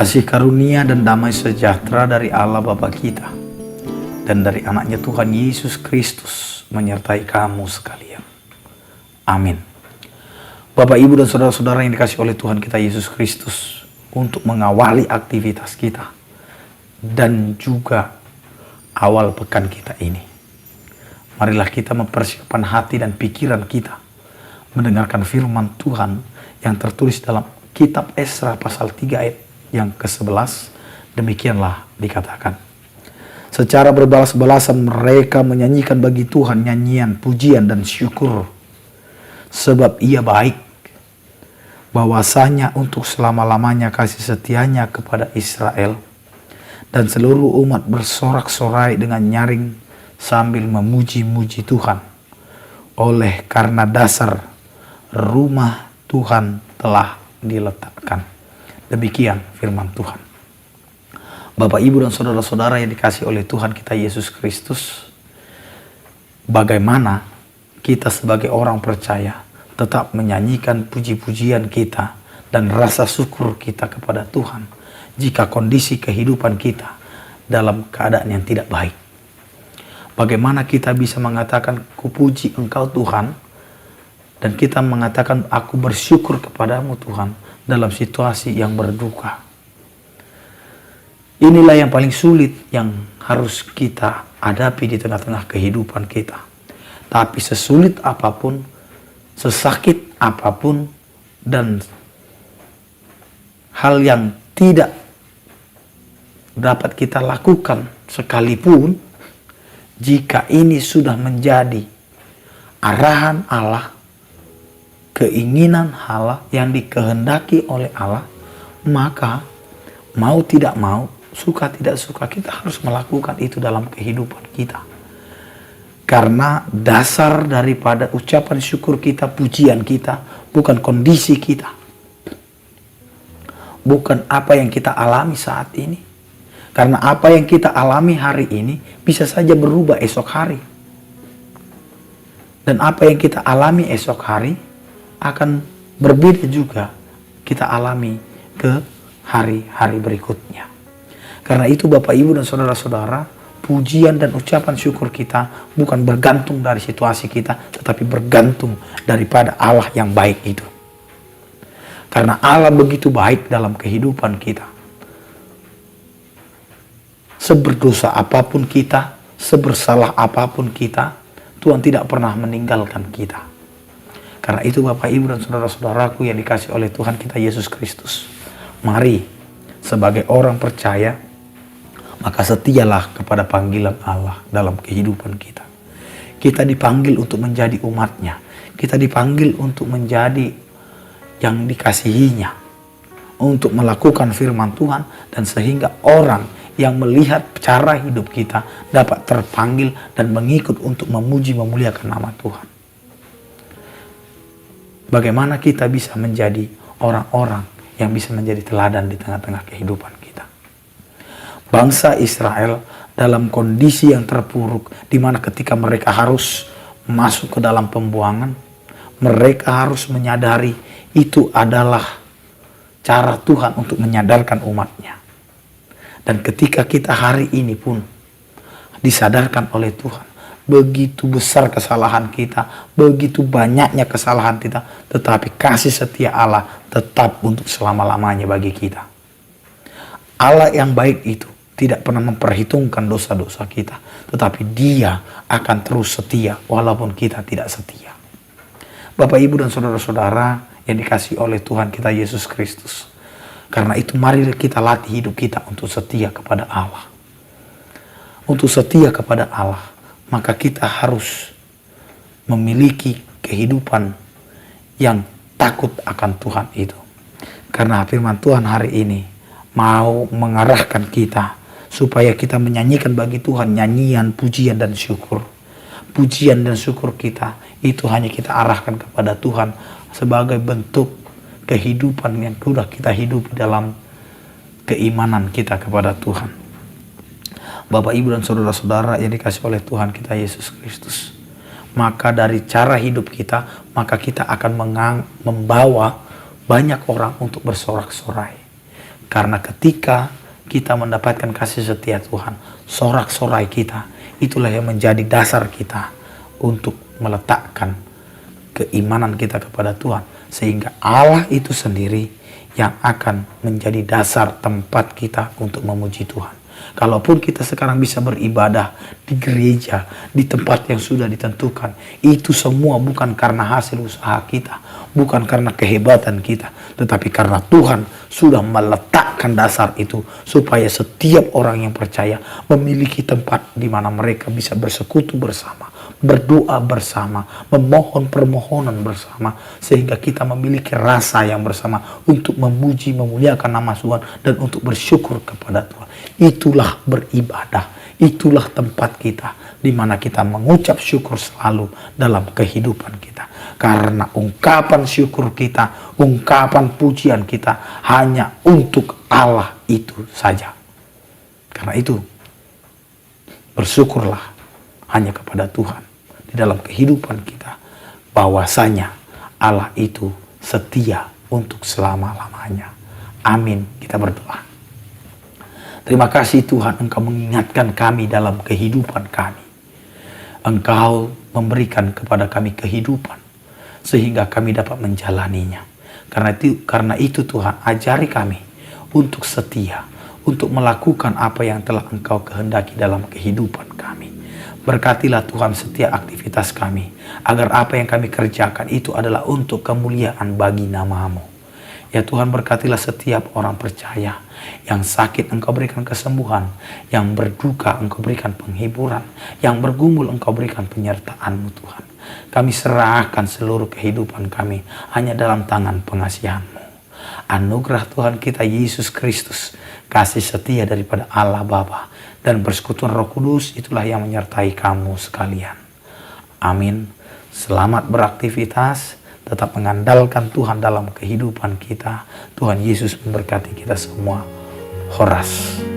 Kasih karunia dan damai sejahtera dari Allah Bapa kita dan dari anaknya Tuhan Yesus Kristus menyertai kamu sekalian. Amin. Bapak, Ibu, dan saudara-saudara yang dikasihi oleh Tuhan kita Yesus Kristus, untuk mengawali aktivitas kita dan juga awal pekan kita ini, marilah kita mempersiapkan hati dan pikiran kita mendengarkan firman Tuhan yang tertulis dalam kitab Esra pasal 3 ayat yang ke-11. Demikianlah dikatakan, secara berbalas-balasan mereka menyanyikan bagi Tuhan nyanyian pujian dan syukur, sebab Ia baik, bahwasanya untuk selama-lamanya kasih setianya kepada Israel. Dan seluruh umat bersorak-sorai dengan nyaring sambil memuji-muji Tuhan, oleh karena dasar rumah Tuhan telah diletakkan. Demikian firman Tuhan. Bapak, Ibu, dan saudara-saudara yang dikasihi oleh Tuhan kita Yesus Kristus, bagaimana kita sebagai orang percaya tetap menyanyikan puji-pujian kita dan rasa syukur kita kepada Tuhan jika kondisi kehidupan kita dalam keadaan yang tidak baik? Bagaimana kita bisa mengatakan kupuji Engkau Tuhan, dan kita mengatakan aku bersyukur kepadamu Tuhan dalam situasi yang berduka? Inilah yang paling sulit yang harus kita hadapi di tengah-tengah kehidupan kita. Tapi sesulit apapun, sesakit apapun, dan hal yang tidak dapat kita lakukan sekalipun, jika ini sudah menjadi arahan Allah, keinginan Allah yang dikehendaki oleh Allah, maka mau tidak mau, suka tidak suka, kita harus melakukan itu dalam kehidupan kita. Karena dasar daripada ucapan syukur kita, pujian kita, bukan kondisi kita, bukan apa yang kita alami saat ini. Karena apa yang kita alami hari ini bisa saja berubah esok hari. Dan apa yang kita alami esok hari akan berbeda juga kita alami ke hari-hari berikutnya. Karena itu Bapak, Ibu, dan saudara-saudara, pujian dan ucapan syukur kita bukan bergantung dari situasi kita, tetapi bergantung daripada Allah yang baik itu. Karena Allah begitu baik dalam kehidupan kita. Seberdosa apapun kita, sebersalah apapun kita, Tuhan tidak pernah meninggalkan kita. Karena itu Bapak, Ibu, dan saudara-saudaraku yang dikasihi oleh Tuhan kita Yesus Kristus, mari sebagai orang percaya, maka setialah kepada panggilan Allah dalam kehidupan kita. Kita dipanggil untuk menjadi umatnya. Kita dipanggil untuk menjadi yang dikasihinya, untuk melakukan firman Tuhan, dan sehingga orang yang melihat cara hidup kita dapat terpanggil dan mengikut untuk memuji memuliakan nama Tuhan. Bagaimana kita bisa menjadi orang-orang yang bisa menjadi teladan di tengah-tengah kehidupan kita? Bangsa Israel dalam kondisi yang terpuruk, di mana ketika mereka harus masuk ke dalam pembuangan, mereka harus menyadari itu adalah cara Tuhan untuk menyadarkan umatnya. Dan ketika kita hari ini pun disadarkan oleh Tuhan, begitu besar kesalahan kita, begitu banyaknya kesalahan kita, tetapi kasih setia Allah tetap untuk selama-lamanya bagi kita. Allah yang baik itu tidak pernah memperhitungkan dosa-dosa kita, tetapi Dia akan terus setia walaupun kita tidak setia. Bapak, Ibu, dan saudara-saudara yang dikasihi oleh Tuhan kita Yesus Kristus, karena itu mari kita latih hidup kita untuk setia kepada Allah. Untuk setia kepada Allah, maka kita harus memiliki kehidupan yang takut akan Tuhan itu. Karena firman Tuhan hari ini mau mengarahkan kita supaya kita menyanyikan bagi Tuhan nyanyian, pujian, dan syukur. Pujian dan syukur kita itu hanya kita arahkan kepada Tuhan sebagai bentuk kehidupan yang sudah kita hidupi dalam keimanan kita kepada Tuhan. Bapak, Ibu, dan saudara-saudara yang dikasihi oleh Tuhan kita Yesus Kristus, maka dari cara hidup kita, maka kita akan membawa banyak orang untuk bersorak-sorai. Karena ketika kita mendapatkan kasih setia Tuhan, sorak-sorai kita, itulah yang menjadi dasar kita untuk meletakkan keimanan kita kepada Tuhan. Sehingga Allah itu sendiri yang akan menjadi dasar tempat kita untuk memuji Tuhan. Kalaupun kita sekarang bisa beribadah di gereja, di tempat yang sudah ditentukan, itu semua bukan karena hasil usaha kita, bukan karena kehebatan kita, tetapi karena Tuhan sudah meletakkan dasar itu supaya setiap orang yang percaya memiliki tempat di mana mereka bisa bersekutu bersama, berdoa bersama, memohon permohonan bersama, sehingga kita memiliki rasa yang bersama untuk memuji, memuliakan nama Tuhan, dan untuk bersyukur kepada Tuhan. Itulah beribadah, itulah tempat kita di mana kita mengucap syukur selalu dalam kehidupan kita. Karena ungkapan syukur kita, ungkapan pujian kita hanya untuk Allah itu saja. Karena itu, bersyukurlah hanya kepada Tuhan di dalam kehidupan kita, bahwasanya Allah itu setia untuk selama-lamanya. Amin. Kita berdoa. Terima kasih Tuhan, Engkau mengingatkan kami dalam kehidupan kami. Engkau memberikan kepada kami kehidupan sehingga kami dapat menjalaninya. Karena itu Tuhan, ajari kami untuk setia, untuk melakukan apa yang telah Engkau kehendaki dalam kehidupan kami. Berkatilah Tuhan setiap aktivitas kami, agar apa yang kami kerjakan itu adalah untuk kemuliaan bagi nama-Mu. Ya Tuhan, berkatilah setiap orang percaya. Yang sakit Engkau berikan kesembuhan, yang berduka Engkau berikan penghiburan, yang bergumul Engkau berikan penyertaan-Mu Tuhan. Kami serahkan seluruh kehidupan kami hanya dalam tangan pengasihan-Mu. Anugerah Tuhan kita Yesus Kristus, kasih setia daripada Allah Bapa, dan persekutuan Roh Kudus itulah yang menyertai kamu sekalian. Amin. Selamat beraktivitas, tetap mengandalkan Tuhan dalam kehidupan kita. Tuhan Yesus memberkati kita semua. Horas.